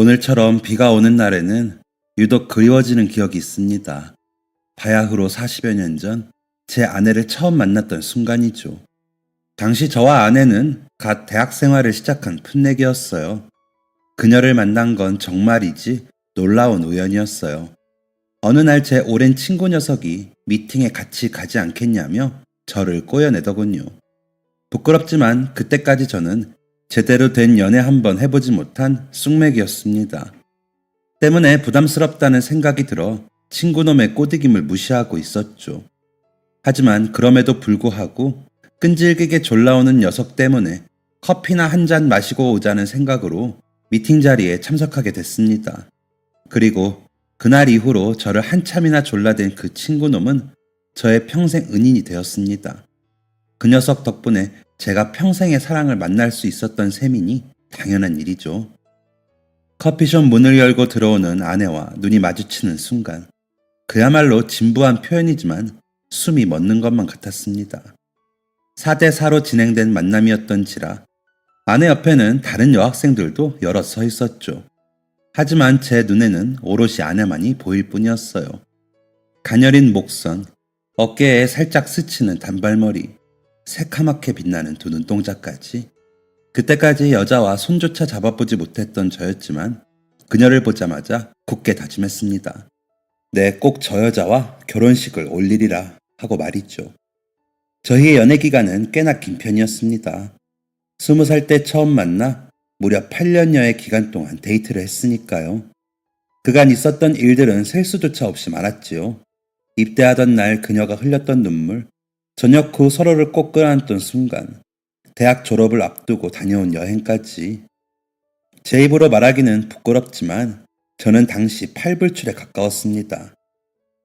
오늘처럼 비가 오는 날에는 유독 그리워지는 기억이 있습니다. 바야흐로 40여 년 전 제 아내를 처음 만났던 순간이죠. 당시 저와 아내는 갓 대학 생활을 시작한 풋내기였어요. 그녀를 만난 건 정말이지 놀라운 우연이었어요. 어느 날 제 오랜 친구 녀석이 미팅에 같이 가지 않겠냐며 저를 꼬여내더군요. 부끄럽지만 그때까지 저는 제대로 된 연애 한번 해보지 못한 쑥맥이었습니다. 때문에 부담스럽다는 생각이 들어 친구놈의 꼬드김을 무시하고 있었죠. 하지만 그럼에도 불구하고 끈질기게 졸라오는 녀석 때문에 커피나 한 잔 마시고 오자는 생각으로 미팅 자리에 참석하게 됐습니다. 그리고 그날 이후로 저를 한참이나 졸라댄 그 친구놈은 저의 평생 은인이 되었습니다. 그 녀석 덕분에 제가 평생의 사랑을 만날 수 있었던 셈이니 당연한 일이죠. 커피숍 문을 열고 들어오는 아내와 눈이 마주치는 순간 그야말로 진부한 표현이지만 숨이 멎는 것만 같았습니다. 4대 4로 진행된 만남이었던지라 아내 옆에는 다른 여학생들도 여럿 서 있었죠. 하지만 제 눈에는 오롯이 아내만이 보일 뿐이었어요. 가녀린 목선, 어깨에 살짝 스치는 단발머리, 새카맣게 빛나는 두 눈동자까지. 그때까지 여자와 손조차 잡아보지 못했던 저였지만 그녀를 보자마자 굳게 다짐했습니다. 네, 꼭 저 여자와 결혼식을 올리리라 하고 말이죠. 저희의 연애 기간은 꽤나 긴 편이었습니다. 20살 때 처음 만나 무려 8년여의 기간 동안 데이트를 했으니까요. 그간 있었던 일들은 셀 수조차 없이 많았지요. 입대하던 날 그녀가 흘렸던 눈물, 저녁 후 서로를 꼭 끌어안던 순간, 대학 졸업을 앞두고 다녀온 여행까지. 제 입으로 말하기는 부끄럽지만 저는 당시 팔불출에 가까웠습니다.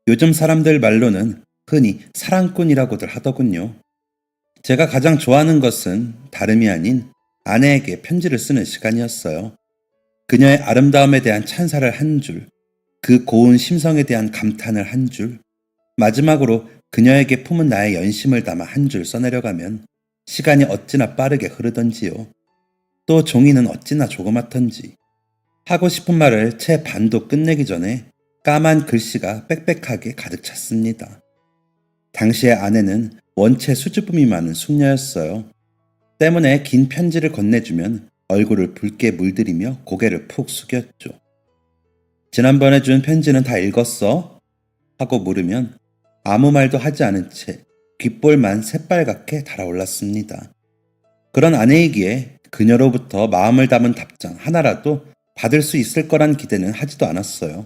요즘 사람들 말로는 흔히 사랑꾼이라고들 하더군요. 제가 가장 좋아하는 것은 다름이 아닌 아내에게 편지를 쓰는 시간이었어요. 그녀의 아름다움에 대한 찬사를 한 줄, 그 고운 심성에 대한 감탄을 한 줄, 마지막으로 그녀에게 품은 나의 연심을 담아 한 줄 써내려가면 시간이 어찌나 빠르게 흐르던지요. 또 종이는 어찌나 조그맣던지. 하고 싶은 말을 채 반도 끝내기 전에 까만 글씨가 빽빽하게 가득 찼습니다. 당시의 아내는 원체 수줍음이 많은 숙녀였어요. 때문에 긴 편지를 건네주면 얼굴을 붉게 물들이며 고개를 푹 숙였죠. 지난번에 준 편지는 다 읽었어? 하고 물으면 아무 말도 하지 않은 채 귓볼만 새빨갛게 달아올랐습니다. 그런 아내이기에 그녀로부터 마음을 담은 답장 하나라도 받을 수 있을 거란 기대는 하지도 않았어요.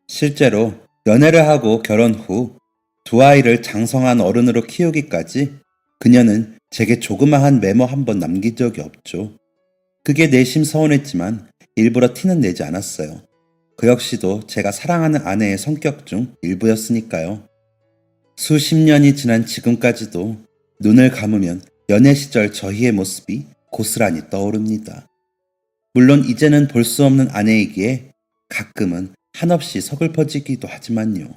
실제로 연애를 하고 결혼 후 두 아이를 장성한 어른으로 키우기까지 그녀는 제게 조그마한 메모 한 번 남긴 적이 없죠. 그게 내심 서운했지만 일부러 티는 내지 않았어요. 그 역시도 제가 사랑하는 아내의 성격 중 일부였으니까요. 수십 년이 지난 지금까지도 눈을 감으면 연애 시절 저희의 모습이 고스란히 떠오릅니다. 물론 이제는 볼 수 없는 아내이기에 가끔은 한없이 서글퍼지기도 하지만요.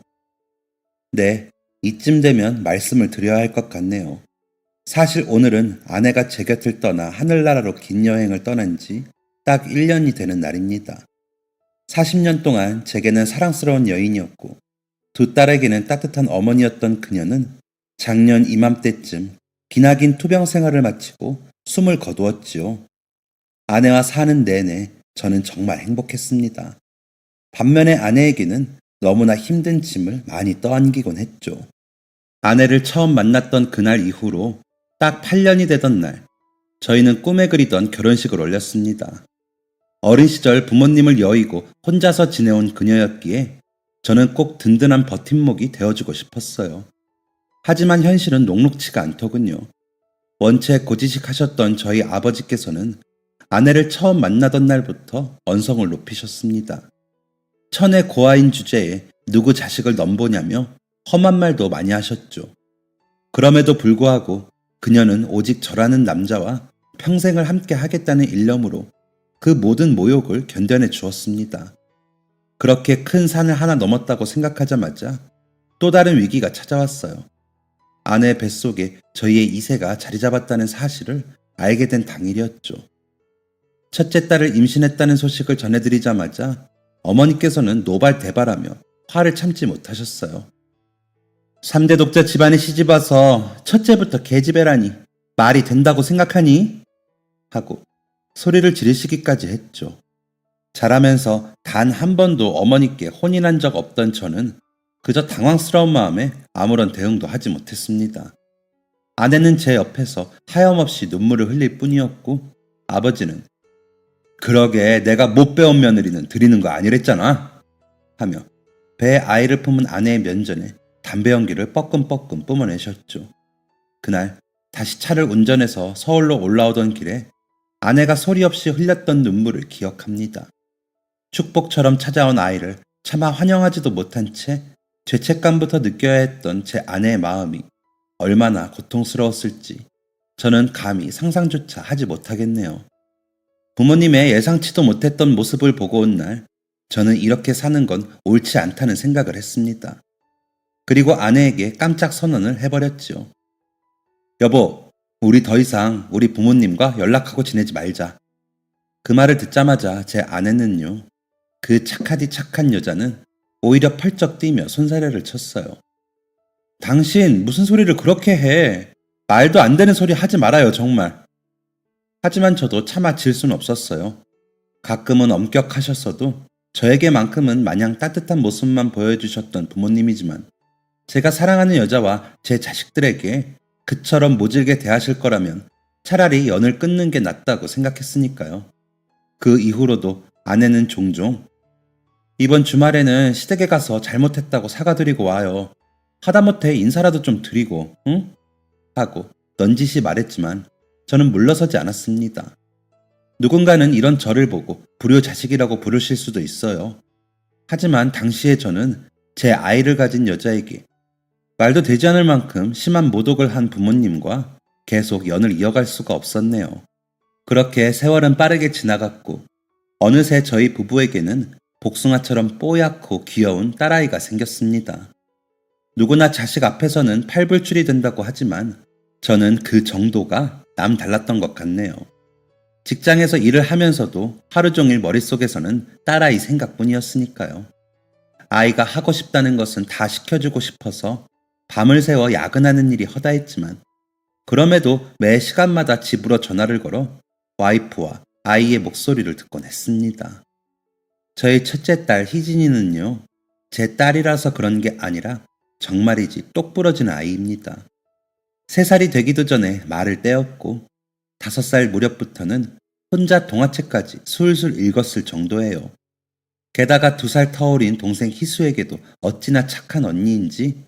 네, 이쯤 되면 말씀을 드려야 할 것 같네요. 사실 오늘은 아내가 제 곁을 떠나 하늘나라로 긴 여행을 떠난 지 딱 1년이 되는 날입니다. 40년 동안 제게는 사랑스러운 여인이었고 두 딸에게는 따뜻한 어머니였던 그녀는 작년 이맘때쯤 기나긴 투병 생활을 마치고 숨을 거두었지요. 아내와 사는 내내 저는 정말 행복했습니다. 반면에 아내에게는 너무나 힘든 짐을 많이 떠안기곤 했죠. 아내를 처음 만났던 그날 이후로 딱 8년이 되던 날, 저희는 꿈에 그리던 결혼식을 올렸습니다. 어린 시절 부모님을 여의고 혼자서 지내온 그녀였기에 저는 꼭 든든한 버팀목이 되어주고 싶었어요. 하지만 현실은 녹록치가 않더군요. 원체 고지식하셨던 저희 아버지께서는 아내를 처음 만나던 날부터 언성을 높이셨습니다. 천의 고아인 주제에 누구 자식을 넘보냐며 험한 말도 많이 하셨죠. 그럼에도 불구하고 그녀는 오직 저라는 남자와 평생을 함께 하겠다는 일념으로 그 모든 모욕을 견뎌내 주었습니다. 그렇게 큰 산을 하나 넘었다고 생각하자마자 또 다른 위기가 찾아왔어요. 아내 뱃속에 저희의 2세가 자리 잡았다는 사실을 알게 된 당일이었죠. 첫째 딸을 임신했다는 소식을 전해드리자마자 어머니께서는 노발대발하며 화를 참지 못하셨어요. 3대 독자 집안에 시집와서 첫째부터 계집애라니 말이 된다고 생각하니? 하고 소리를 지르시기까지 했죠. 자라면서 단 한 번도 어머니께 혼인한 적 없던 저는 그저 당황스러운 마음에 아무런 대응도 하지 못했습니다. 아내는 제 옆에서 하염없이 눈물을 흘릴 뿐이었고 아버지는 그러게 내가 못 배운 며느리는 드리는 거 아니랬잖아 하며 배에 아이를 품은 아내의 면전에 담배 연기를 뻐끔뻐끔 뿜어내셨죠. 그날 다시 차를 운전해서 서울로 올라오던 길에 아내가 소리 없이 흘렸던 눈물을 기억합니다. 축복처럼 찾아온 아이를 차마 환영하지도 못한 채 죄책감부터 느껴야 했던 제 아내의 마음이 얼마나 고통스러웠을지 저는 감히 상상조차 하지 못하겠네요. 부모님의 예상치도 못했던 모습을 보고 온 날 저는 이렇게 사는 건 옳지 않다는 생각을 했습니다. 그리고 아내에게 깜짝 선언을 해버렸지요. 여보, 우리 더 이상 우리 부모님과 연락하고 지내지 말자. 그 말을 듣자마자 제 아내는요. 그 착하디 착한 여자는 오히려 펄쩍 뛰며 손사래를 쳤어요. 당신 무슨 소리를 그렇게 해. 말도 안 되는 소리 하지 말아요 정말. 하지만 저도 차마 질 수는 없었어요. 가끔은 엄격하셨어도 저에게만큼은 마냥 따뜻한 모습만 보여주셨던 부모님이지만 제가 사랑하는 여자와 제 자식들에게 그처럼 모질게 대하실 거라면 차라리 연을 끊는 게 낫다고 생각했으니까요. 그 이후로도 아내는 종종 이번 주말에는 시댁에 가서 잘못했다고 사과드리고 와요. 하다못해 인사라도 좀 드리고, 응? 하고 넌지시 말했지만 저는 물러서지 않았습니다. 누군가는 이런 저를 보고 불효자식이라고 부르실 수도 있어요. 하지만 당시에 저는 제 아이를 가진 여자에게 말도 되지 않을 만큼 심한 모독을 한 부모님과 계속 연을 이어갈 수가 없었네요. 그렇게 세월은 빠르게 지나갔고 어느새 저희 부부에게는 복숭아처럼 뽀얗고 귀여운 딸아이가 생겼습니다. 누구나 자식 앞에서는 팔불출이 된다고 하지만 저는 그 정도가 남 달랐던 것 같네요. 직장에서 일을 하면서도 하루 종일 머릿속에서는 딸아이 생각뿐이었으니까요. 아이가 하고 싶다는 것은 다 시켜주고 싶어서 밤을 새워 야근하는 일이 허다했지만 그럼에도 매 시간마다 집으로 전화를 걸어 와이프와 아이의 목소리를 듣곤 했습니다. 저희 첫째 딸 희진이는요. 제 딸이라서 그런 게 아니라 정말이지 똑부러진 아이입니다. 3살이 되기도 전에 말을 떼었고 5살 무렵부터는 혼자 동화책까지 술술 읽었을 정도예요. 게다가 2살 터울인 동생 희수에게도 어찌나 착한 언니인지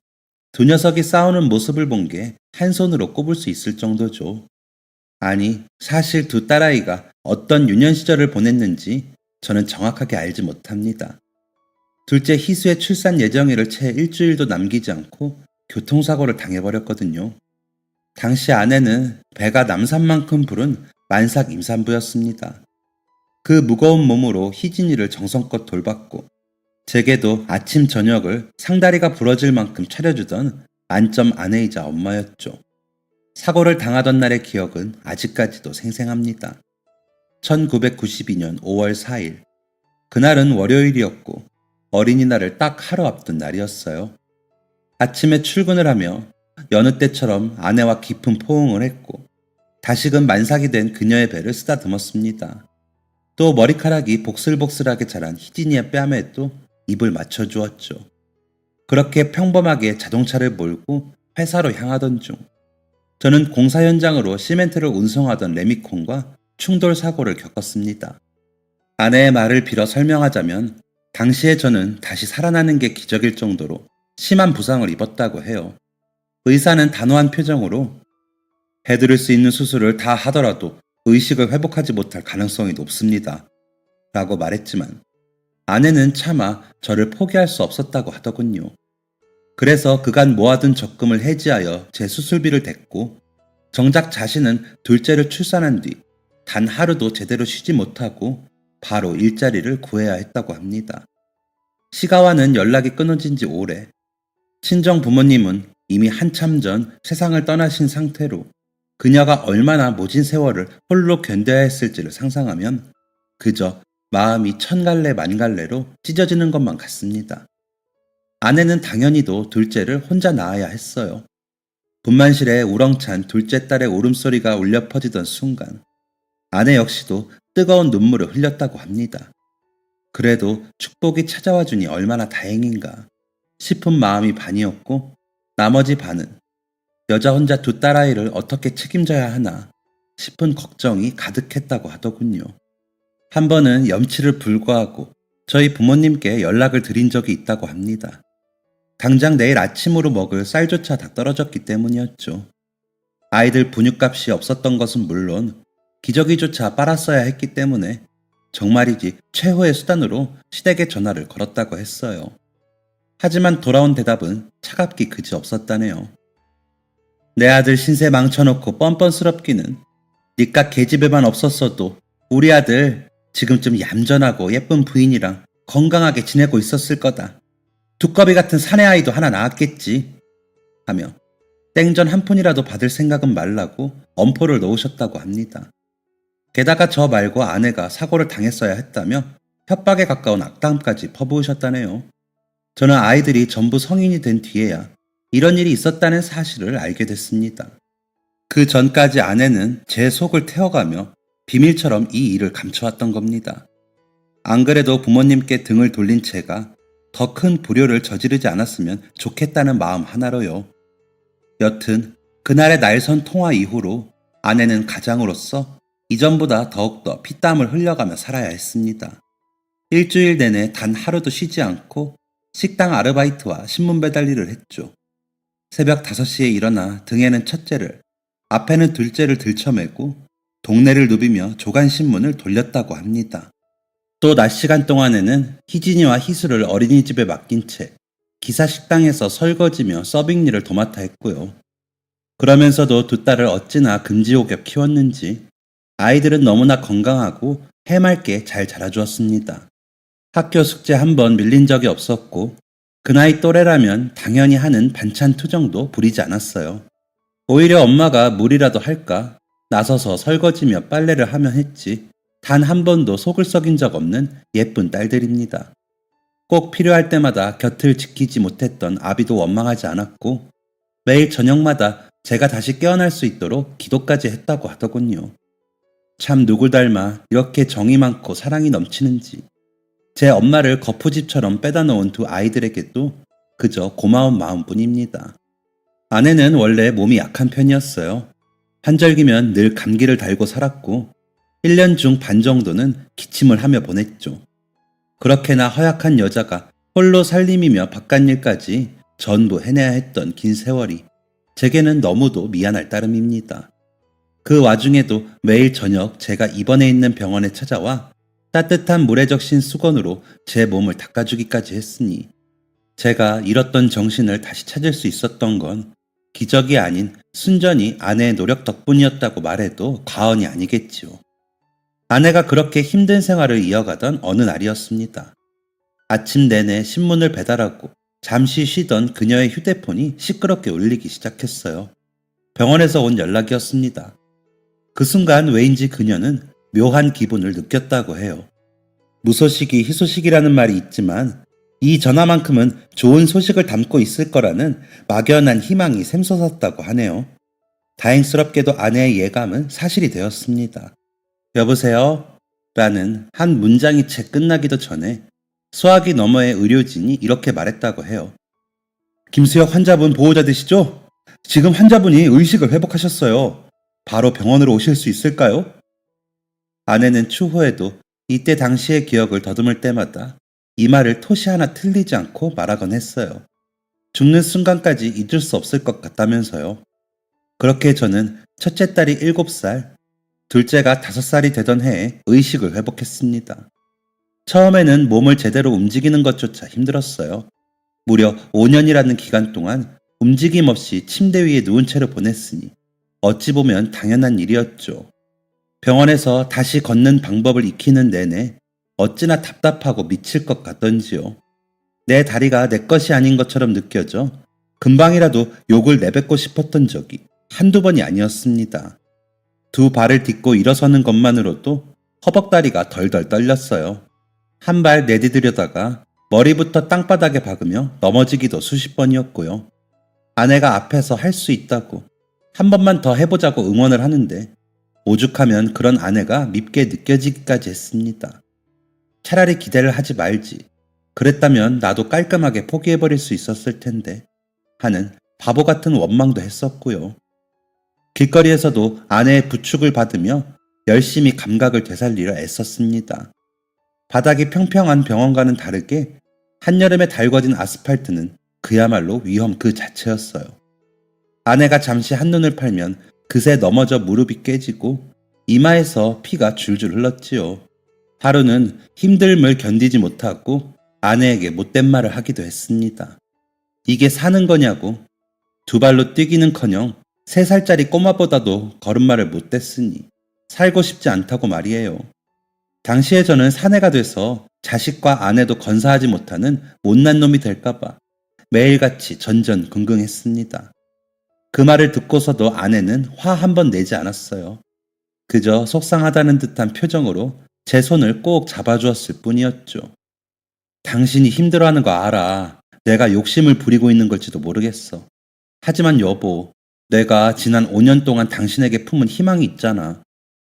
두 녀석이 싸우는 모습을 본 게 한 손으로 꼽을 수 있을 정도죠. 아니, 사실 두 딸아이가 어떤 유년 시절을 보냈는지 저는 정확하게 알지 못합니다. 둘째 희수의 출산 예정일을 채 일주일도 남기지 않고 교통사고를 당해버렸거든요. 당시 아내는 배가 남산만큼 부른 만삭 임산부였습니다. 그 무거운 몸으로 희진이를 정성껏 돌봤고 제게도 아침 저녁을 상다리가 부러질 만큼 차려주던 만점 아내이자 엄마였죠. 사고를 당하던 날의 기억은 아직까지도 생생합니다. 1992년 5월 4일. 그날은 월요일이었고 어린이날을 딱 하루 앞둔 날이었어요. 아침에 출근을 하며 여느 때처럼 아내와 깊은 포옹을 했고 다시금 만삭이 된 그녀의 배를 쓰다듬었습니다. 또 머리카락이 복슬복슬하게 자란 희진이의 뺨에 또 입을 맞춰주었죠. 그렇게 평범하게 자동차를 몰고 회사로 향하던 중 저는 공사 현장으로 시멘트를 운송하던 레미콘과 충돌 사고를 겪었습니다. 아내의 말을 빌어 설명하자면 당시에 저는 다시 살아나는 게 기적일 정도로 심한 부상을 입었다고 해요. 의사는 단호한 표정으로 해드릴 수 있는 수술을 다 하더라도 의식을 회복하지 못할 가능성이 높습니다. 라고 말했지만 아내는 차마 저를 포기할 수 없었다고 하더군요. 그래서 그간 모아둔 적금을 해지하여 제 수술비를 댔고 정작 자신은 둘째를 출산한 뒤 단 하루도 제대로 쉬지 못하고 바로 일자리를 구해야 했다고 합니다. 시가와는 연락이 끊어진 지 오래. 친정 부모님은 이미 한참 전 세상을 떠나신 상태로 그녀가 얼마나 모진 세월을 홀로 견뎌야 했을지를 상상하면 그저 마음이 천갈래 만갈래로 찢어지는 것만 같습니다. 아내는 당연히도 둘째를 혼자 낳아야 했어요. 분만실에 우렁찬 둘째 딸의 울음소리가 울려 퍼지던 순간 아내 역시도 뜨거운 눈물을 흘렸다고 합니다. 그래도 축복이 찾아와 주니 얼마나 다행인가 싶은 마음이 반이었고, 나머지 반은 여자 혼자 두 딸아이를 어떻게 책임져야 하나 싶은 걱정이 가득했다고 하더군요. 한 번은 염치를 불구하고 저희 부모님께 연락을 드린 적이 있다고 합니다. 당장 내일 아침으로 먹을 쌀조차 다 떨어졌기 때문이었죠. 아이들 분유값이 없었던 것은 물론 기저귀조차 빨았어야 했기 때문에 정말이지 최후의 수단으로 시댁에 전화를 걸었다고 했어요. 하지만 돌아온 대답은 차갑기 그지 없었다네요. 내 아들 신세 망쳐놓고 뻔뻔스럽기는 니깟 계집애만 없었어도 우리 아들 지금쯤 얌전하고 예쁜 부인이랑 건강하게 지내고 있었을 거다. 두꺼비 같은 사내 아이도 하나 낳았겠지 하며 땡전 한 푼이라도 받을 생각은 말라고 엄포를 놓으셨다고 합니다. 게다가 저 말고 아내가 사고를 당했어야 했다며 협박에 가까운 악담까지 퍼부으셨다네요. 저는 아이들이 전부 성인이 된 뒤에야 이런 일이 있었다는 사실을 알게 됐습니다. 그 전까지 아내는 제 속을 태워가며 비밀처럼 이 일을 감춰왔던 겁니다. 안 그래도 부모님께 등을 돌린 채가 더 큰 불효를 저지르지 않았으면 좋겠다는 마음 하나로요. 여튼 그날의 날선 통화 이후로 아내는 가장으로서 이전보다 더욱더 피땀을 흘려가며 살아야 했습니다. 일주일 내내 단 하루도 쉬지 않고 식당 아르바이트와 신문 배달 일을 했죠. 새벽 5시에 일어나 등에는 첫째를, 앞에는 둘째를 들쳐매고 동네를 누비며 조간신문을 돌렸다고 합니다. 또 낮 시간 동안에는 희진이와 희수를 어린이집에 맡긴 채 기사 식당에서 설거지며 서빙 일을 도맡아 했고요. 그러면서도 두 딸을 어찌나 금지옥엽 키웠는지 아이들은 너무나 건강하고 해맑게 잘 자라주었습니다. 학교 숙제 한 번 밀린 적이 없었고 그 나이 또래라면 당연히 하는 반찬 투정도 부리지 않았어요. 오히려 엄마가 무리라도 할까 나서서 설거지며 빨래를 하면 했지 단 한 번도 속을 썩인 적 없는 예쁜 딸들입니다. 꼭 필요할 때마다 곁을 지키지 못했던 아비도 원망하지 않았고 매일 저녁마다 제가 다시 깨어날 수 있도록 기도까지 했다고 하더군요. 참 누굴 닮아 이렇게 정이 많고 사랑이 넘치는지 제 엄마를 거푸집처럼 빼다 놓은 두 아이들에게도 그저 고마운 마음뿐입니다. 아내는 원래 몸이 약한 편이었어요. 한절기면 늘 감기를 달고 살았고 1년 중 반 정도는 기침을 하며 보냈죠. 그렇게나 허약한 여자가 홀로 살림이며 바깥일까지 전부 해내야 했던 긴 세월이 제게는 너무도 미안할 따름입니다. 그 와중에도 매일 저녁 제가 입원해 있는 병원에 찾아와 따뜻한 물에 적신 수건으로 제 몸을 닦아주기까지 했으니 제가 잃었던 정신을 다시 찾을 수 있었던 건 기적이 아닌 순전히 아내의 노력 덕분이었다고 말해도 과언이 아니겠지요. 아내가 그렇게 힘든 생활을 이어가던 어느 날이었습니다. 아침 내내 신문을 배달하고 잠시 쉬던 그녀의 휴대폰이 시끄럽게 울리기 시작했어요. 병원에서 온 연락이었습니다. 그 순간 왜인지 그녀는 묘한 기분을 느꼈다고 해요. 무소식이 희소식이라는 말이 있지만 이 전화만큼은 좋은 소식을 담고 있을 거라는 막연한 희망이 샘솟았다고 하네요. 다행스럽게도 아내의 예감은 사실이 되었습니다. 여보세요? 라는 한 문장이 채 끝나기도 전에 수화기 너머의 의료진이 이렇게 말했다고 해요. 김수혁 환자분 보호자 되시죠? 지금 환자분이 의식을 회복하셨어요. 바로 병원으로 오실 수 있을까요? 아내는 추후에도 이때 당시의 기억을 더듬을 때마다 이 말을 토시 하나 틀리지 않고 말하곤 했어요. 죽는 순간까지 잊을 수 없을 것 같다면서요. 그렇게 저는 첫째 딸이 7살, 둘째가 5살이 되던 해에 의식을 회복했습니다. 처음에는 몸을 제대로 움직이는 것조차 힘들었어요. 무려 5년이라는 기간 동안 움직임 없이 침대 위에 누운 채로 보냈으니 어찌 보면 당연한 일이었죠. 병원에서 다시 걷는 방법을 익히는 내내 어찌나 답답하고 미칠 것 같던지요. 내 다리가 내 것이 아닌 것처럼 느껴져 금방이라도 욕을 내뱉고 싶었던 적이 한두 번이 아니었습니다. 두 발을 딛고 일어서는 것만으로도 허벅다리가 덜덜 떨렸어요. 한 발 내디디려다가 머리부터 땅바닥에 박으며 넘어지기도 수십 번이었고요. 아내가 앞에서 할 수 있다고 한 번만 더 해보자고 응원을 하는데 오죽하면 그런 아내가 밉게 느껴지기까지 했습니다. 차라리 기대를 하지 말지. 그랬다면 나도 깔끔하게 포기해버릴 수 있었을 텐데 하는 바보 같은 원망도 했었고요. 길거리에서도 아내의 부축을 받으며 열심히 감각을 되살리려 애썼습니다. 바닥이 평평한 병원과는 다르게 한여름에 달궈진 아스팔트는 그야말로 위험 그 자체였어요. 아내가 잠시 한눈을 팔면 그새 넘어져 무릎이 깨지고 이마에서 피가 줄줄 흘렀지요. 하루는 힘듦을 견디지 못하고 아내에게 못된 말을 하기도 했습니다. 이게 사는 거냐고. 두 발로 뛰기는커녕 3살짜리 꼬마보다도 걸음마를 못 댔으니 살고 싶지 않다고 말이에요. 당시에 저는 사내가 돼서 자식과 아내도 건사하지 못하는 못난 놈이 될까봐 매일같이 전전긍긍했습니다. 그 말을 듣고서도 아내는 화 한 번 내지 않았어요. 그저 속상하다는 듯한 표정으로 제 손을 꼭 잡아주었을 뿐이었죠. 당신이 힘들어하는 거 알아. 내가 욕심을 부리고 있는 걸지도 모르겠어. 하지만 여보, 내가 지난 5년 동안 당신에게 품은 희망이 있잖아.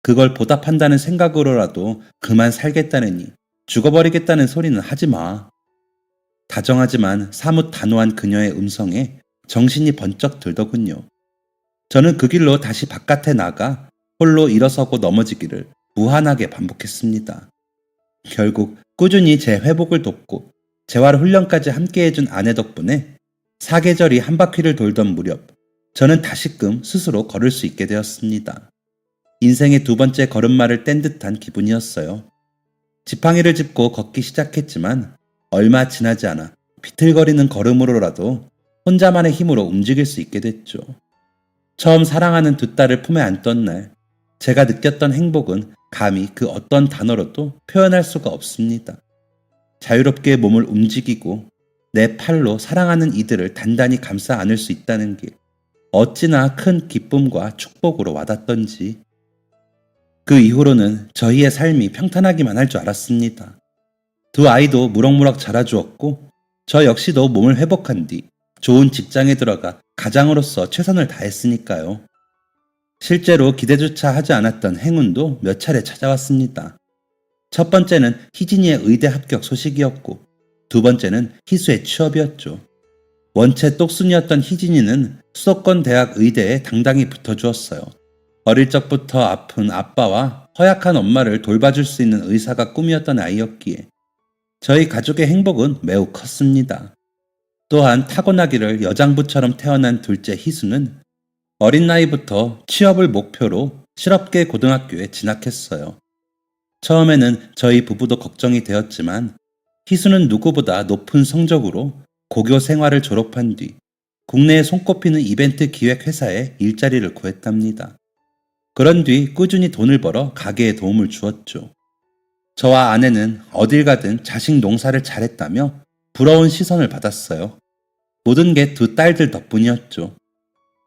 그걸 보답한다는 생각으로라도 그만 살겠다느니 죽어버리겠다는 소리는 하지 마. 다정하지만 사뭇 단호한 그녀의 음성에 정신이 번쩍 들더군요. 저는 그 길로 다시 바깥에 나가 홀로 일어서고 넘어지기를 무한하게 반복했습니다. 결국 꾸준히 제 회복을 돕고 재활 훈련까지 함께 해준 아내 덕분에 사계절이 한 바퀴를 돌던 무렵 저는 다시금 스스로 걸을 수 있게 되었습니다. 인생의 2번째 걸음마를 뗀 듯한 기분이었어요. 지팡이를 짚고 걷기 시작했지만 얼마 지나지 않아 비틀거리는 걸음으로라도 혼자만의 힘으로 움직일 수 있게 됐죠. 처음 사랑하는 2딸을 품에 안던 날 제가 느꼈던 행복은 감히 그 어떤 단어로도 표현할 수가 없습니다. 자유롭게 몸을 움직이고 내 팔로 사랑하는 이들을 단단히 감싸 안을 수 있다는 게 어찌나 큰 기쁨과 축복으로 와닿던지. 그 이후로는 저희의 삶이 평탄하기만 할 줄 알았습니다. 2 아이도 무럭무럭 자라주었고 저 역시도 몸을 회복한 뒤 좋은 직장에 들어가 가장으로서 최선을 다했으니까요. 실제로 기대조차 하지 않았던 행운도 몇 차례 찾아왔습니다. 첫 번째는 희진이의 의대 합격 소식이었고 2번째는 희수의 취업이었죠. 원체 똑순이었던 희진이는 수도권 대학 의대에 당당히 붙어주었어요. 어릴 적부터 아픈 아빠와 허약한 엄마를 돌봐줄 수 있는 의사가 꿈이었던 아이였기에 저희 가족의 행복은 매우 컸습니다. 또한 타고나기를 여장부처럼 태어난 둘째 희수는 어린 나이부터 취업을 목표로 실업계 고등학교에 진학했어요. 처음에는 저희 부부도 걱정이 되었지만 희수는 누구보다 높은 성적으로 고교 생활을 졸업한 뒤 국내에 손꼽히는 이벤트 기획 회사에 일자리를 구했답니다. 그런 뒤 꾸준히 돈을 벌어 가게에 도움을 주었죠. 저와 아내는 어딜 가든 자식 농사를 잘했다며 부러운 시선을 받았어요. 모든 게 2 딸들 덕분이었죠.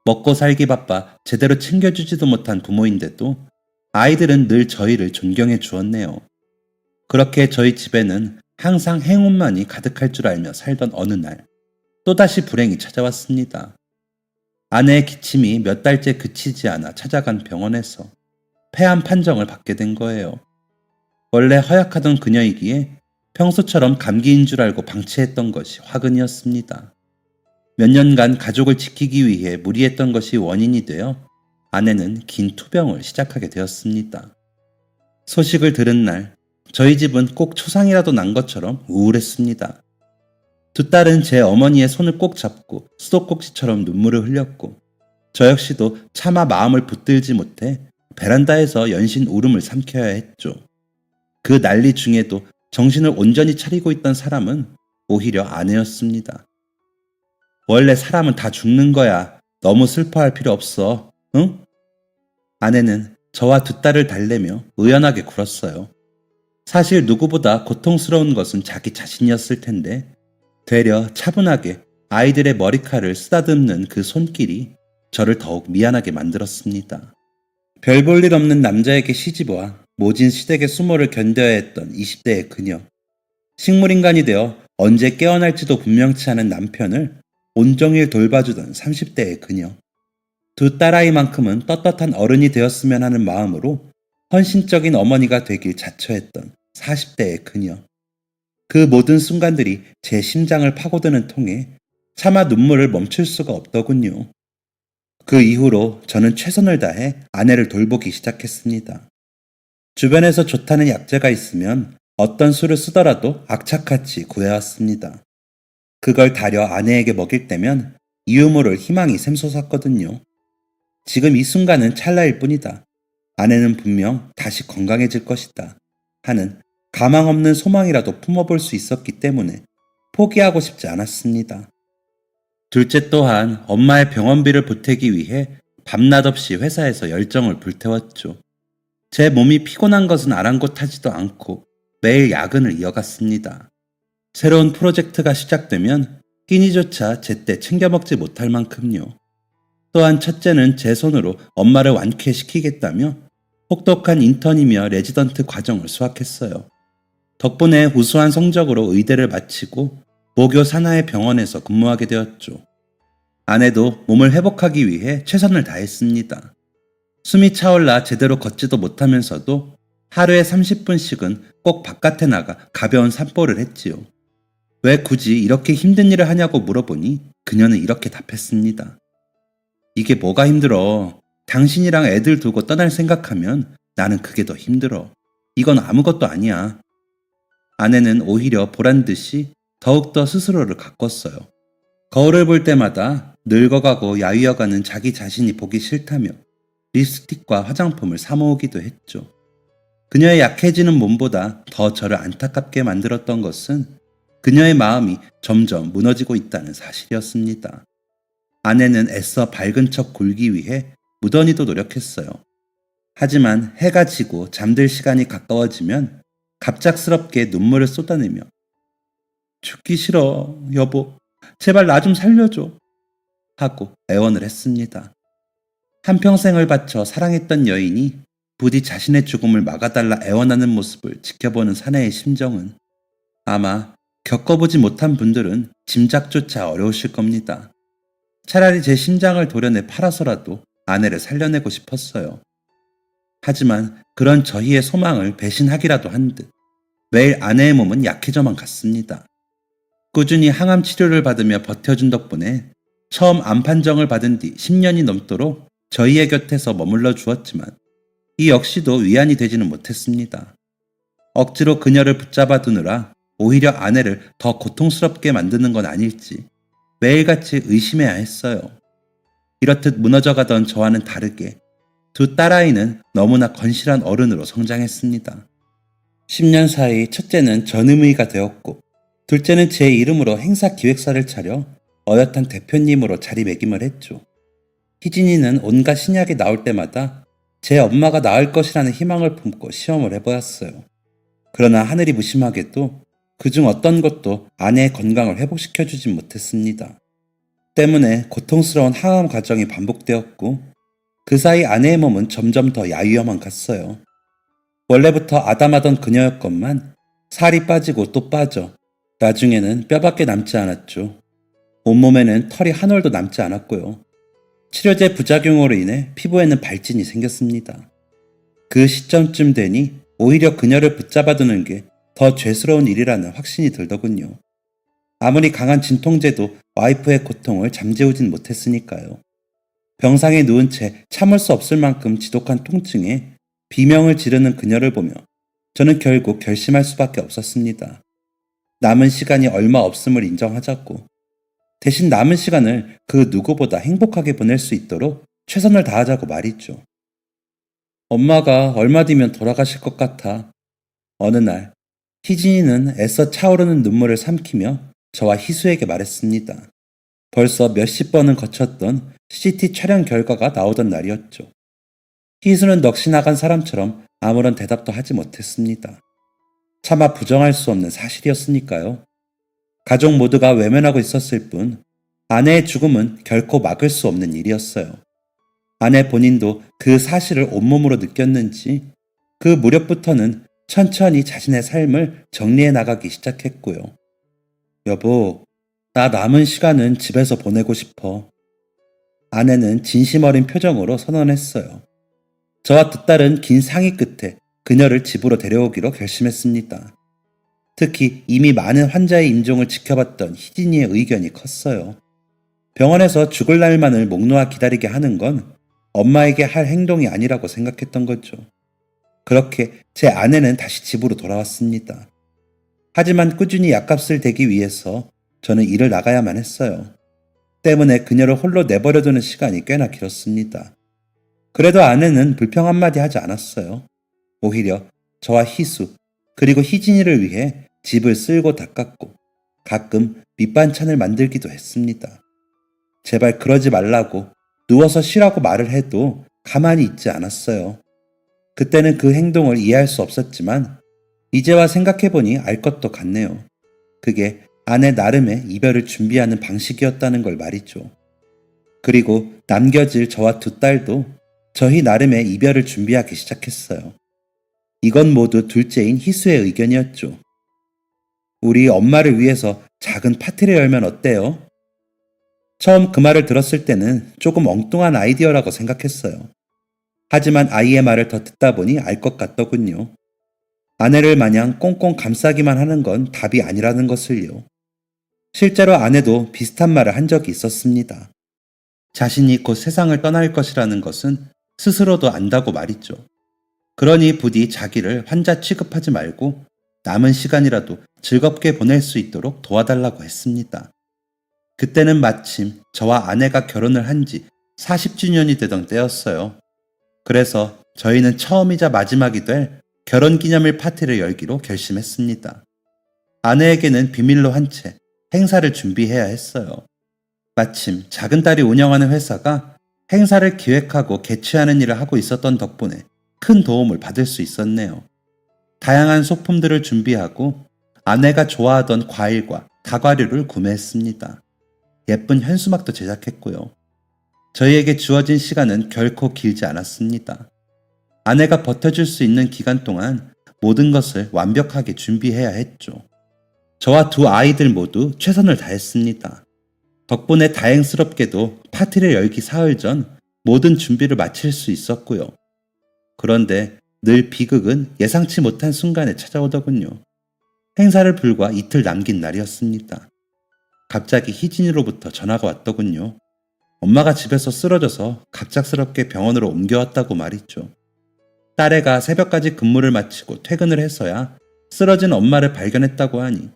먹고 살기 바빠 제대로 챙겨주지도 못한 부모인데도 아이들은 늘 저희를 존경해 주었네요. 그렇게 저희 집에는 항상 행운만이 가득할 줄 알며 살던 어느 날 또다시 불행이 찾아왔습니다. 아내의 기침이 몇 달째 그치지 않아 찾아간 병원에서 폐암 판정을 받게 된 거예요. 원래 허약하던 그녀이기에 평소처럼 감기인 줄 알고 방치했던 것이 화근이었습니다. 몇 년간 가족을 지키기 위해 무리했던 것이 원인이 되어 아내는 긴 투병을 시작하게 되었습니다. 소식을 들은 날 저희 집은 꼭 초상이라도 난 것처럼 우울했습니다. 2 딸은 제 어머니의 손을 꼭 잡고 수도꼭지처럼 눈물을 흘렸고 저 역시도 차마 마음을 붙들지 못해 베란다에서 연신 울음을 삼켜야 했죠. 그 난리 중에도 정신을 온전히 차리고 있던 사람은 오히려 아내였습니다. 원래 사람은 다 죽는 거야. 너무 슬퍼할 필요 없어. 응? 아내는 저와 2 딸을 달래며 의연하게 굴었어요. 사실 누구보다 고통스러운 것은 자기 자신이었을 텐데 되려 차분하게 아이들의 머리칼을 쓰다듬는 그 손길이 저를 더욱 미안하게 만들었습니다. 별 볼 일 없는 남자에게 시집와 모진 시댁의 수모를 견뎌야 했던 20대의 그녀. 식물인간이 되어 언제 깨어날지도 분명치 않은 남편을 온종일 돌봐주던 30대의 그녀. 두 딸아이만큼은 떳떳한 어른이 되었으면 하는 마음으로 헌신적인 어머니가 되길 자처했던 40대의 그녀. 그 모든 순간들이 제 심장을 파고드는 통에 차마 눈물을 멈출 수가 없더군요. 그 이후로 저는 최선을 다해 아내를 돌보기 시작했습니다. 주변에서 좋다는 약재가 있으면 어떤 수를 쓰더라도 악착같이 구해왔습니다. 그걸 다려 아내에게 먹일 때면 이유 모를 희망이 샘솟았거든요. 지금 이 순간은 찰나일 뿐이다. 아내는 분명 다시 건강해질 것이다. 하는 가망 없는 소망이라도 품어볼 수 있었기 때문에 포기하고 싶지 않았습니다. 둘째 또한 엄마의 병원비를 보태기 위해 밤낮 없이 회사에서 열정을 불태웠죠. 제 몸이 피곤한 것은 아랑곳하지도 않고 매일 야근을 이어갔습니다. 새로운 프로젝트가 시작되면 끼니조차 제때 챙겨 먹지 못할 만큼요. 또한 첫째는 제 손으로 엄마를 완쾌시키겠다며 혹독한 인턴이며 레지던트 과정을 수학했어요. 덕분에 우수한 성적으로 의대를 마치고 모교 산하의 병원에서 근무하게 되었죠. 아내도 몸을 회복하기 위해 최선을 다했습니다. 숨이 차올라 제대로 걷지도 못하면서도 하루에 30분씩은 꼭 바깥에 나가 가벼운 산보를 했지요. 왜 굳이 이렇게 힘든 일을 하냐고 물어보니 그녀는 이렇게 답했습니다. 이게 뭐가 힘들어. 당신이랑 애들 두고 떠날 생각하면 나는 그게 더 힘들어. 이건 아무것도 아니야. 아내는 오히려 보란 듯이 더욱더 스스로를 가꿨어요. 거울을 볼 때마다 늙어가고 야위어가는 자기 자신이 보기 싫다며 립스틱과 화장품을 사 모으기도 했죠. 그녀의 약해지는 몸보다 더 저를 안타깝게 만들었던 것은 그녀의 마음이 점점 무너지고 있다는 사실이었습니다. 아내는 애써 밝은 척 굴기 위해 무던히도 노력했어요. 하지만 해가 지고 잠들 시간이 가까워지면 갑작스럽게 눈물을 쏟아내며 죽기 싫어, 여보. 제발 나 좀 살려줘. 하고 애원을 했습니다. 한평생을 바쳐 사랑했던 여인이 부디 자신의 죽음을 막아달라 애원하는 모습을 지켜보는 사내의 심정은 아마 겪어보지 못한 분들은 짐작조차 어려우실 겁니다. 차라리 제 심장을 도려내 팔아서라도 아내를 살려내고 싶었어요. 하지만 그런 저희의 소망을 배신하기라도 한 듯 매일 아내의 몸은 약해져만 갔습니다. 꾸준히 항암 치료를 받으며 버텨준 덕분에 처음 암 판정을 받은 뒤 10년이 넘도록 저희의 곁에서 머물러 주었지만 이 역시도 위안이 되지는 못했습니다. 억지로 그녀를 붙잡아 두느라 오히려 아내를 더 고통스럽게 만드는 건 아닐지 매일같이 의심해야 했어요. 이렇듯 무너져가던 저와는 다르게 두 딸아이는 너무나 건실한 어른으로 성장했습니다. 10년 사이 첫째는 전의무이가 되었고 둘째는 제 이름으로 행사 기획사를 차려 어엿한 대표님으로 자리매김을 했죠. 희진이는 온갖 신약이 나올 때마다 제 엄마가 나을 것이라는 희망을 품고 시험을 해보았어요. 그러나 하늘이 무심하게도 그중 어떤 것도 아내의 건강을 회복시켜주진 못했습니다. 때문에 고통스러운 항암 과정이 반복되었고 그 사이 아내의 몸은 점점 더 야위어만 갔어요. 원래부터 아담하던 그녀였건만 살이 빠지고 또 빠져 나중에는 뼈밖에 남지 않았죠. 온몸에는 털이 한 올도 남지 않았고요. 치료제 부작용으로 인해 피부에는 발진이 생겼습니다. 그 시점쯤 되니 오히려 그녀를 붙잡아두는 게 더 죄스러운 일이라는 확신이 들더군요. 아무리 강한 진통제도 와이프의 고통을 잠재우진 못했으니까요. 병상에 누운 채 참을 수 없을 만큼 지독한 통증에 비명을 지르는 그녀를 보며 저는 결국 결심할 수밖에 없었습니다. 남은 시간이 얼마 없음을 인정하자고 대신 남은 시간을 그 누구보다 행복하게 보낼 수 있도록 최선을 다하자고 말이죠. 엄마가 얼마 뒤면 돌아가실 것 같아. 어느 날 희진이는 애써 차오르는 눈물을 삼키며 저와 희수에게 말했습니다. 벌써 몇십 번은 거쳤던 CCT 촬영 결과가 나오던 날이었죠. 희수는 넋이 나간 사람처럼 아무런 대답도 하지 못했습니다. 차마 부정할 수 없는 사실이었으니까요. 가족 모두가 외면하고 있었을 뿐 아내의 죽음은 결코 막을 수 없는 일이었어요. 아내 본인도 그 사실을 온몸으로 느꼈는지 그 무렵부터는 천천히 자신의 삶을 정리해 나가기 시작했고요. 여보, 나 남은 시간은 집에서 보내고 싶어. 아내는 진심 어린 표정으로 선언했어요. 저와 두 딸은 긴 상의 끝에 그녀를 집으로 데려오기로 결심했습니다. 특히 이미 많은 환자의 임종을 지켜봤던 희진이의 의견이 컸어요. 병원에서 죽을 날만을 목 놓아 기다리게 하는 건 엄마에게 할 행동이 아니라고 생각했던 거죠. 그렇게 제 아내는 다시 집으로 돌아왔습니다. 하지만 꾸준히 약값을 대기 위해서 저는 일을 나가야만 했어요. 때문에 그녀를 홀로 내버려두는 시간이 꽤나 길었습니다. 그래도 아내는 불평 한마디 하지 않았어요. 오히려 저와 희수 그리고 희진이를 위해 집을 쓸고 닦았고 가끔 밑반찬을 만들기도 했습니다. 제발 그러지 말라고 누워서 쉬라고 말을 해도 가만히 있지 않았어요. 그때는 그 행동을 이해할 수 없었지만 이제와 생각해보니 알 것도 같네요. 그게 아내 나름의 이별을 준비하는 방식이었다는 걸 말이죠. 그리고 남겨질 저와 두 딸도 저희 나름의 이별을 준비하기 시작했어요. 이건 모두 둘째인 희수의 의견이었죠. 우리 엄마를 위해서 작은 파티를 열면 어때요? 처음 그 말을 들었을 때는 조금 엉뚱한 아이디어라고 생각했어요. 하지만 아이의 말을 더 듣다 보니 알 것 같더군요. 아내를 마냥 꽁꽁 감싸기만 하는 건 답이 아니라는 것을요. 실제로 아내도 비슷한 말을 한 적이 있었습니다. 자신이 곧 세상을 떠날 것이라는 것은 스스로도 안다고 말이죠. 그러니 부디 자기를 환자 취급하지 말고 남은 시간이라도 즐겁게 보낼 수 있도록 도와달라고 했습니다. 그때는 마침 저와 아내가 결혼을 한 지 40주년이 되던 때였어요. 그래서 저희는 처음이자 마지막이 될 결혼기념일 파티를 열기로 결심했습니다. 아내에게는 비밀로 한 채 행사를 준비해야 했어요. 마침 작은 딸이 운영하는 회사가 행사를 기획하고 개최하는 일을 하고 있었던 덕분에 큰 도움을 받을 수 있었네요. 다양한 소품들을 준비하고 아내가 좋아하던 과일과 다과류를 구매했습니다. 예쁜 현수막도 제작했고요. 저희에게 주어진 시간은 결코 길지 않았습니다. 아내가 버텨줄 수 있는 기간 동안 모든 것을 완벽하게 준비해야 했죠. 저와 두 아이들 모두 최선을 다했습니다. 덕분에 다행스럽게도 파티를 열기 사흘 전 모든 준비를 마칠 수 있었고요. 그런데 늘 비극은 예상치 못한 순간에 찾아오더군요. 행사를 불과 이틀 남긴 날이었습니다. 갑자기 희진이로부터 전화가 왔더군요. 엄마가 집에서 쓰러져서 갑작스럽게 병원으로 옮겨왔다고 말이죠. 딸애가 새벽까지 근무를 마치고 퇴근을 해서야 쓰러진 엄마를 발견했다고 하니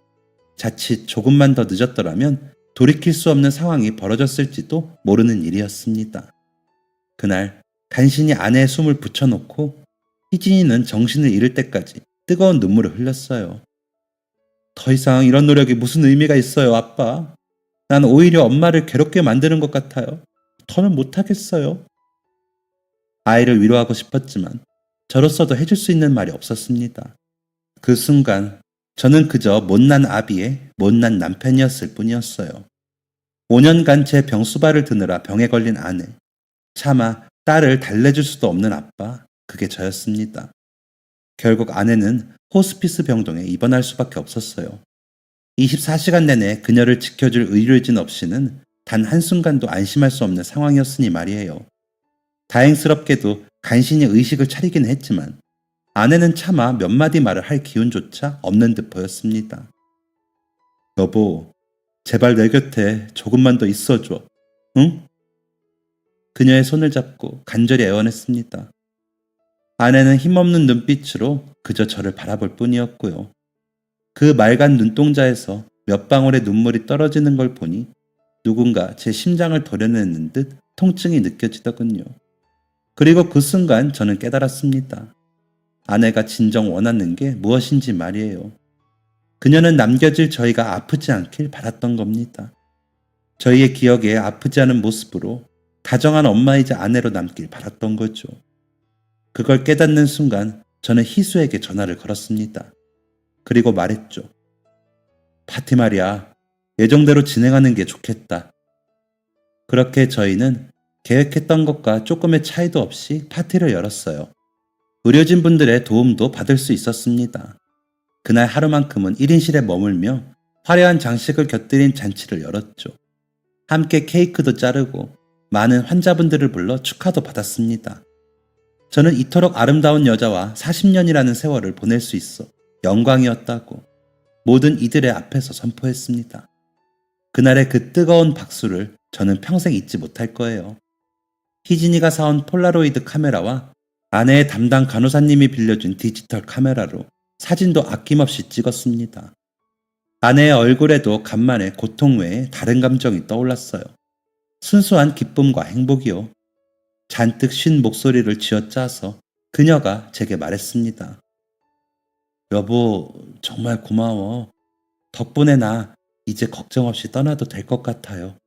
자칫 조금만 더 늦었더라면 돌이킬 수 없는 상황이 벌어졌을지도 모르는 일이었습니다. 그날 간신히 아내의 숨을 붙여놓고 희진이는 정신을 잃을 때까지 뜨거운 눈물을 흘렸어요. 더 이상 이런 노력이 무슨 의미가 있어요, 아빠. 난 오히려 엄마를 괴롭게 만드는 것 같아요. 더는 못하겠어요. 아이를 위로하고 싶었지만 저로서도 해줄 수 있는 말이 없었습니다. 그 순간 저는 그저 못난 아비의 못난 남편이었을 뿐이었어요. 5년간 제 병수발을 드느라 병에 걸린 아내, 차마 딸을 달래줄 수도 없는 아빠, 그게 저였습니다. 결국 아내는 호스피스 병동에 입원할 수밖에 없었어요. 24시간 내내 그녀를 지켜줄 의료진 없이는 단 한순간도 안심할 수 없는 상황이었으니 말이에요. 다행스럽게도 간신히 의식을 차리긴 했지만 아내는 차마 몇 마디 말을 할 기운조차 없는 듯 보였습니다. 여보, 제발 내 곁에 조금만 더 있어줘. 응? 그녀의 손을 잡고 간절히 애원했습니다. 아내는 힘없는 눈빛으로 그저 저를 바라볼 뿐이었고요. 그 맑은 눈동자에서 몇 방울의 눈물이 떨어지는 걸 보니 누군가 제 심장을 도려내는 듯 통증이 느껴지더군요. 그리고 그 순간 저는 깨달았습니다. 아내가 진정 원하는 게 무엇인지 말이에요. 그녀는 남겨질 저희가 아프지 않길 바랐던 겁니다. 저희의 기억에 아프지 않은 모습으로 다정한 엄마이자 아내로 남길 바랐던 거죠. 그걸 깨닫는 순간 저는 희수에게 전화를 걸었습니다. 그리고 말했죠. 파티 말이야. 예정대로 진행하는 게 좋겠다. 그렇게 저희는 계획했던 것과 조금의 차이도 없이 파티를 열었어요. 의료진 분들의 도움도 받을 수 있었습니다. 그날 하루만큼은 1인실에 머물며 화려한 장식을 곁들인 잔치를 열었죠. 함께 케이크도 자르고 많은 환자분들을 불러 축하도 받았습니다. 저는 이토록 아름다운 여자와 40년이라는 세월을 보낼 수 있어 영광이었다고 모든 이들의 앞에서 선포했습니다. 그날의 그 뜨거운 박수를 저는 평생 잊지 못할 거예요. 희진이가 사온 폴라로이드 카메라와 아내의 담당 간호사님이 빌려준 디지털 카메라로 사진도 아낌없이 찍었습니다. 아내의 얼굴에도 간만에 고통 외에 다른 감정이 떠올랐어요. 순수한 기쁨과 행복이요. 잔뜩 쉰 목소리를 쥐어짜서 그녀가 제게 말했습니다. 여보, 정말 고마워. 덕분에 나 이제 걱정 없이 떠나도 될 것 같아요.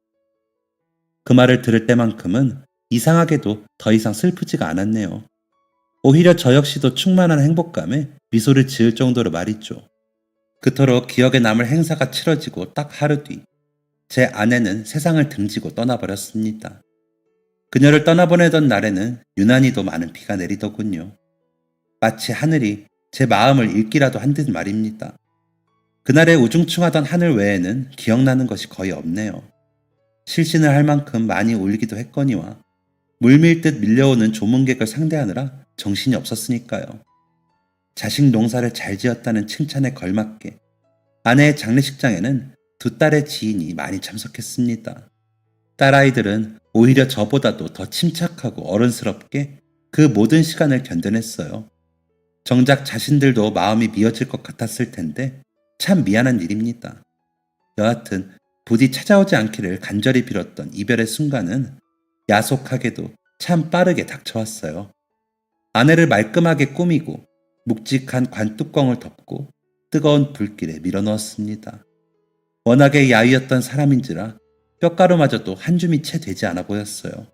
그 말을 들을 때만큼은 이상하게도 더 이상 슬프지가 않았네요. 오히려 저 역시도 충만한 행복감에 미소를 지을 정도로 말이죠. 그토록 기억에 남을 행사가 치러지고 딱 하루 뒤, 제 아내는 세상을 등지고 떠나버렸습니다. 그녀를 떠나보내던 날에는 유난히도 많은 비가 내리더군요. 마치 하늘이 제 마음을 읽기라도 한 듯 말입니다. 그날의 우중충하던 하늘 외에는 기억나는 것이 거의 없네요. 실신을 할 만큼 많이 울기도 했거니와 물밀듯 밀려오는 조문객을 상대하느라 정신이 없었으니까요. 자식 농사를 잘 지었다는 칭찬에 걸맞게 아내의 장례식장에는 두 딸의 지인이 많이 참석했습니다. 딸아이들은 오히려 저보다도 더 침착하고 어른스럽게 그 모든 시간을 견뎌냈어요. 정작 자신들도 마음이 미어질 것 같았을 텐데 참 미안한 일입니다. 여하튼 부디 찾아오지 않기를 간절히 빌었던 이별의 순간은 야속하게도 참 빠르게 닥쳐왔어요. 아내를 말끔하게 꾸미고 묵직한 관뚜껑을 덮고 뜨거운 불길에 밀어넣었습니다. 워낙에 야위었던 사람인지라 뼈가루마저도 한 줌이 채 되지 않아 보였어요.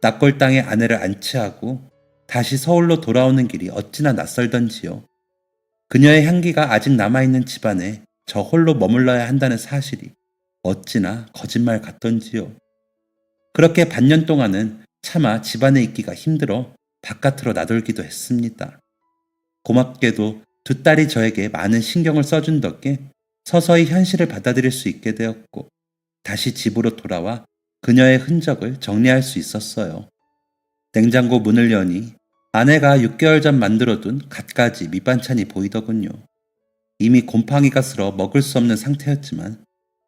납골 땅에 아내를 안치하고 다시 서울로 돌아오는 길이 어찌나 낯설던지요. 그녀의 향기가 아직 남아있는 집안에 저 홀로 머물러야 한다는 사실이 어찌나 거짓말 같던지요. 그렇게 반년 동안은 차마 집안에 있기가 힘들어 바깥으로 나돌기도 했습니다. 고맙게도 두 딸이 저에게 많은 신경을 써준 덕에 서서히 현실을 받아들일 수 있게 되었고 다시 집으로 돌아와 그녀의 흔적을 정리할 수 있었어요. 냉장고 문을 여니 아내가 6개월 전 만들어둔 갖가지 밑반찬이 보이더군요. 이미 곰팡이가 슬어 먹을 수 없는 상태였지만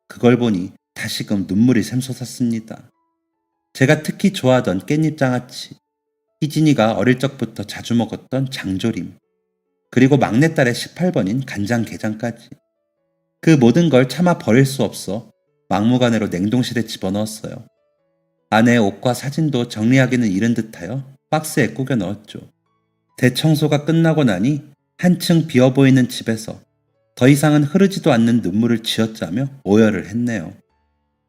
그걸 보니 다시금 눈물이 샘솟았습니다. 제가 특히 좋아하던 깻잎장아찌, 희진이가 어릴 적부터 자주 먹었던 장조림, 그리고 막내딸의 18번인 간장게장까지. 그 모든 걸 차마 버릴 수 없어 막무가내로 냉동실에 집어넣었어요. 아내의 옷과 사진도 정리하기는 이른 듯하여 박스에 꾸겨 넣었죠. 대청소가 끝나고 나니 한층 비어 보이는 집에서 더 이상은 흐르지도 않는 눈물을 쥐어짜며 오열을 했네요.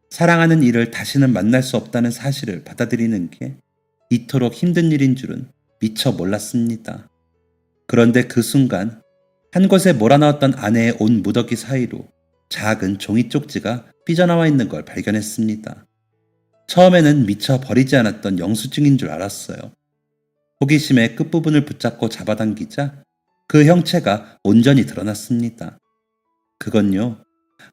사랑하는 이를 다시는 만날 수 없다는 사실을 받아들이는 게 이토록 힘든 일인 줄은 미처 몰랐습니다. 그런데 그 순간 한 곳에 몰아넣었던 아내의 옷 무더기 사이로 작은 종이 쪽지가 삐져나와 있는 걸 발견했습니다. 처음에는 미처 버리지 않았던 영수증인 줄 알았어요. 호기심에 끝부분을 붙잡고 잡아당기자 그 형체가 온전히 드러났습니다. 그건요,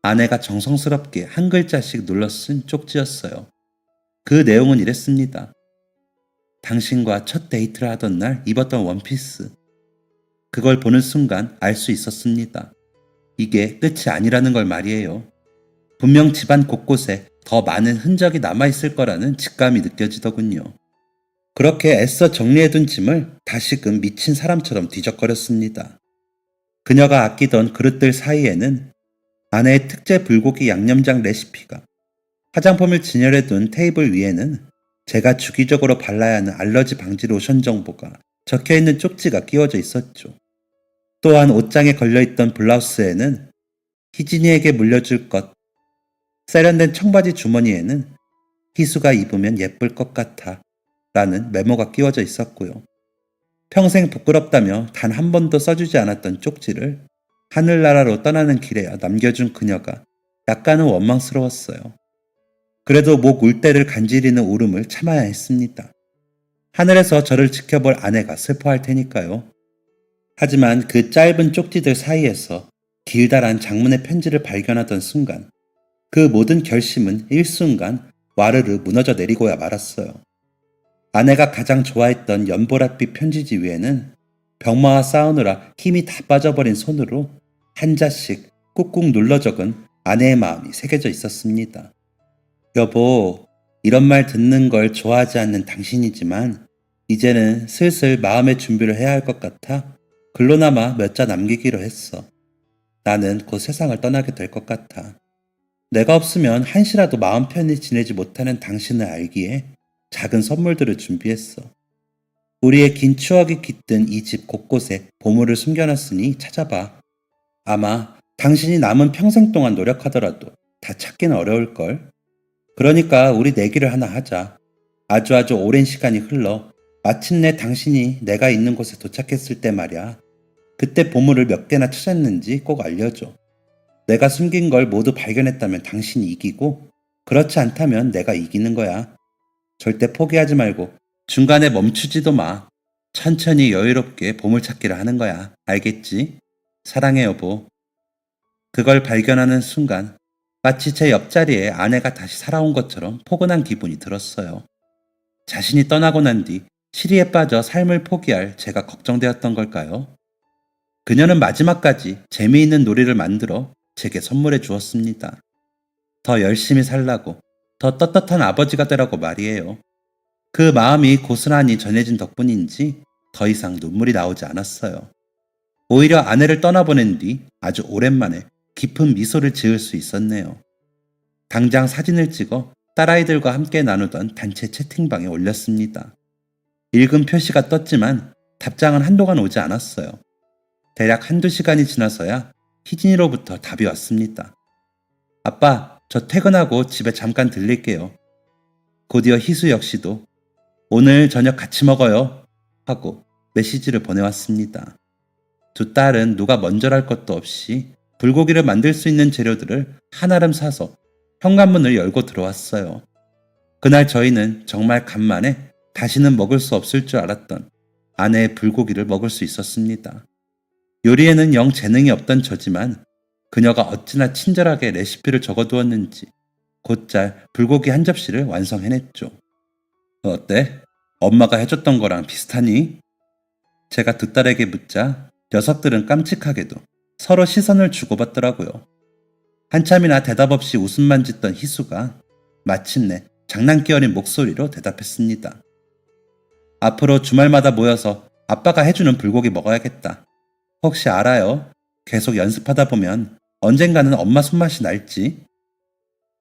아내가 정성스럽게 한 글자씩 눌러 쓴 쪽지였어요. 그 내용은 이랬습니다. 당신과 첫 데이트를 하던 날 입었던 원피스. 그걸 보는 순간 알 수 있었습니다. 이게 끝이 아니라는 걸 말이에요. 분명 집안 곳곳에 더 많은 흔적이 남아있을 거라는 직감이 느껴지더군요. 그렇게 애써 정리해둔 짐을 다시금 미친 사람처럼 뒤적거렸습니다. 그녀가 아끼던 그릇들 사이에는 아내의 특제 불고기 양념장 레시피가, 화장품을 진열해둔 테이블 위에는 제가 주기적으로 발라야 하는 알러지 방지 로션 정보가 적혀있는 쪽지가 끼워져 있었죠. 또한 옷장에 걸려있던 블라우스에는 희진이에게 물려줄 것, 세련된 청바지 주머니에는 희수가 입으면 예쁠 것 같아 라는 메모가 끼워져 있었고요. 평생 부끄럽다며 단 한 번도 써주지 않았던 쪽지를 하늘나라로 떠나는 길에 남겨준 그녀가 약간은 원망스러웠어요. 그래도 목 울대를 간지리는 울음을 참아야 했습니다. 하늘에서 저를 지켜볼 아내가 슬퍼할 테니까요. 하지만 그 짧은 쪽지들 사이에서 길다란 장문의 편지를 발견하던 순간 그 모든 결심은 일순간 와르르 무너져 내리고야 말았어요. 아내가 가장 좋아했던 연보랏빛 편지지 위에는 병마와 싸우느라 힘이 다 빠져버린 손으로 한자씩 꾹꾹 눌러 적은 아내의 마음이 새겨져 있었습니다. 여보, 이런 말 듣는 걸 좋아하지 않는 당신이지만 이제는 슬슬 마음의 준비를 해야 할 것 같아 글로나마 몇 자 남기기로 했어. 나는 곧 세상을 떠나게 될 것 같아. 내가 없으면 한시라도 마음 편히 지내지 못하는 당신을 알기에 작은 선물들을 준비했어. 우리의 긴 추억이 깃든 이 집 곳곳에 보물을 숨겨놨으니 찾아봐. 아마 당신이 남은 평생 동안 노력하더라도 다 찾기는 어려울걸. 그러니까 우리 내기를 하나 하자. 아주 오랜 시간이 흘러 마침내 당신이 내가 있는 곳에 도착했을 때 말이야. 그때 보물을 몇 개나 찾았는지 꼭 알려줘. 내가 숨긴 걸 모두 발견했다면 당신이 이기고 그렇지 않다면 내가 이기는 거야. 절대 포기하지 말고 중간에 멈추지도 마. 천천히 여유롭게 보물찾기를 하는 거야. 알겠지? 사랑해 여보. 그걸 발견하는 순간 마치 제 옆자리에 아내가 다시 살아온 것처럼 포근한 기분이 들었어요. 자신이 떠나고 난 뒤 시리에 빠져 삶을 포기할 제가 걱정되었던 걸까요? 그녀는 마지막까지 재미있는 놀이를 만들어 제게 선물해 주었습니다. 더 열심히 살라고, 더 떳떳한 아버지가 되라고 말이에요. 그 마음이 고스란히 전해진 덕분인지 더 이상 눈물이 나오지 않았어요. 오히려 아내를 떠나보낸 뒤 아주 오랜만에 깊은 미소를 지을 수 있었네요. 당장 사진을 찍어 딸아이들과 함께 나누던 단체 채팅방에 올렸습니다. 읽은 표시가 떴지만 답장은 한동안 오지 않았어요. 대략 한두 시간이 지나서야 희진이로부터 답이 왔습니다. 아빠, 저 퇴근하고 집에 잠깐 들릴게요. 곧이어 희수 역시도 오늘 저녁 같이 먹어요 하고 메시지를 보내왔습니다. 두 딸은 누가 먼저랄 것도 없이 불고기를 만들 수 있는 재료들을 한아름 사서 현관문을 열고 들어왔어요. 그날 저희는 정말 간만에 다시는 먹을 수 없을 줄 알았던 아내의 불고기를 먹을 수 있었습니다. 요리에는 영 재능이 없던 저지만 그녀가 어찌나 친절하게 레시피를 적어두었는지 곧잘 불고기 한 접시를 완성해냈죠. 어때? 엄마가 해줬던 거랑 비슷하니? 제가 두 딸에게 묻자 녀석들은 깜찍하게도 서로 시선을 주고받더라고요. 한참이나 대답 없이 웃음만 짓던 희수가 마침내 장난기 어린 목소리로 대답했습니다. 앞으로 주말마다 모여서 아빠가 해주는 불고기 먹어야겠다. 혹시 알아요? 계속 연습하다 보면 언젠가는 엄마 손맛이 날지.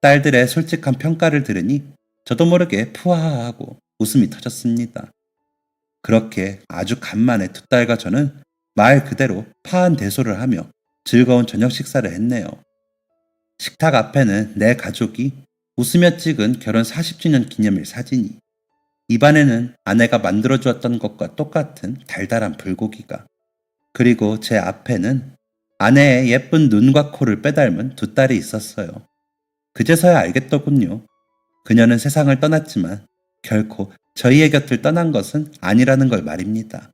딸들의 솔직한 평가를 들으니 저도 모르게 푸하하고 웃음이 터졌습니다. 그렇게 아주 간만에 두 딸과 저는 말 그대로 파한대소를 하며 즐거운 저녁 식사를 했네요. 식탁 앞에는 내 가족이 웃으며 찍은 결혼 40주년 기념일 사진이, 입안에는 아내가 만들어주었던 것과 똑같은 달달한 불고기가, 그리고 제 앞에는 아내의 예쁜 눈과 코를 빼닮은 두 딸이 있었어요. 그제서야 알겠더군요. 그녀는 세상을 떠났지만 결코 저희의 곁을 떠난 것은 아니라는 걸 말입니다.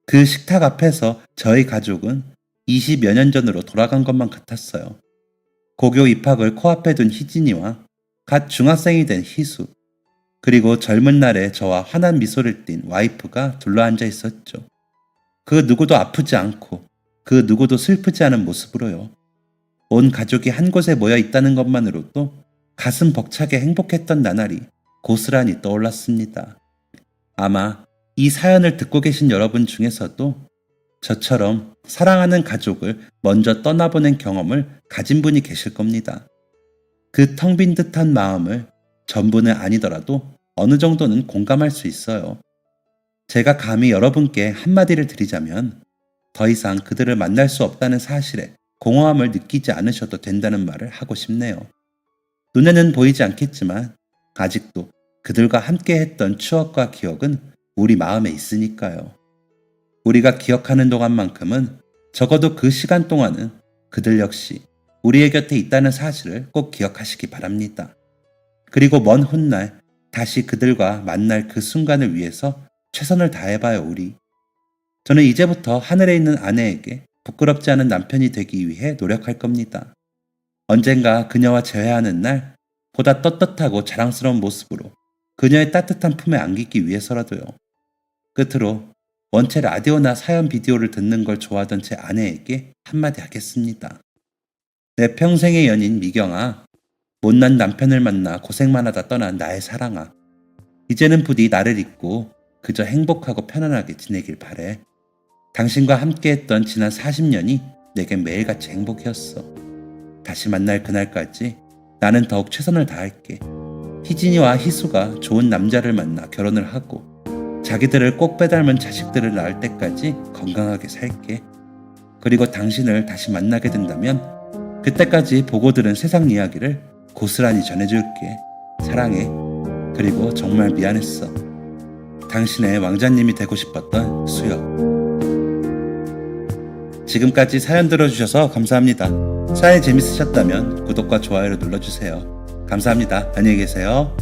그 식탁 앞에서 저희 가족은 20여 년 전으로 돌아간 것만 같았어요. 고교 입학을 코앞에 둔 희진이와 갓 중학생이 된 희수, 그리고 젊은 날에 저와 환한 미소를 띤 와이프가 둘러앉아 있었죠. 그 누구도 아프지 않고 그 누구도 슬프지 않은 모습으로요. 온 가족이 한 곳에 모여 있다는 것만으로도 가슴 벅차게 행복했던 나날이 고스란히 떠올랐습니다. 아마 이 사연을 듣고 계신 여러분 중에서도 저처럼 사랑하는 가족을 먼저 떠나보낸 경험을 가진 분이 계실 겁니다. 그 텅 빈 듯한 마음을 전부는 아니더라도 어느 정도는 공감할 수 있어요. 제가 감히 여러분께 한마디를 드리자면 더 이상 그들을 만날 수 없다는 사실에 공허함을 느끼지 않으셔도 된다는 말을 하고 싶네요. 눈에는 보이지 않겠지만 아직도 그들과 함께 했던 추억과 기억은 우리 마음에 있으니까요. 우리가 기억하는 동안만큼은 적어도 그 시간 동안은 그들 역시 우리의 곁에 있다는 사실을 꼭 기억하시기 바랍니다. 그리고 먼 훗날 다시 그들과 만날 그 순간을 위해서 최선을 다해봐요, 우리. 저는 이제부터 하늘에 있는 아내에게 부끄럽지 않은 남편이 되기 위해 노력할 겁니다. 언젠가 그녀와 재회하는 날 보다 떳떳하고 자랑스러운 모습으로 그녀의 따뜻한 품에 안기기 위해서라도요. 끝으로 원체 라디오나 사연 비디오를 듣는 걸 좋아하던 제 아내에게 한마디 하겠습니다. 내 평생의 연인 미경아, 못난 남편을 만나 고생만 하다 떠난 나의 사랑아. 이제는 부디 나를 잊고 그저 행복하고 편안하게 지내길 바래. 당신과 함께했던 지난 40년이 내겐 매일같이 행복이었어. 다시 만날 그날까지 나는 더욱 최선을 다할게. 희진이와 희수가 좋은 남자를 만나 결혼을 하고 자기들을 꼭 빼닮은 자식들을 낳을 때까지 건강하게 살게. 그리고 당신을 다시 만나게 된다면 그때까지 보고 들은 세상 이야기를 고스란히 전해줄게. 사랑해. 그리고 정말 미안했어. 당신의 왕자님이 되고 싶었던 수혁. 지금까지 사연 들어주셔서 감사합니다. 사연이 재밌으셨다면 구독과 좋아요를 눌러주세요. 감사합니다. 안녕히 계세요.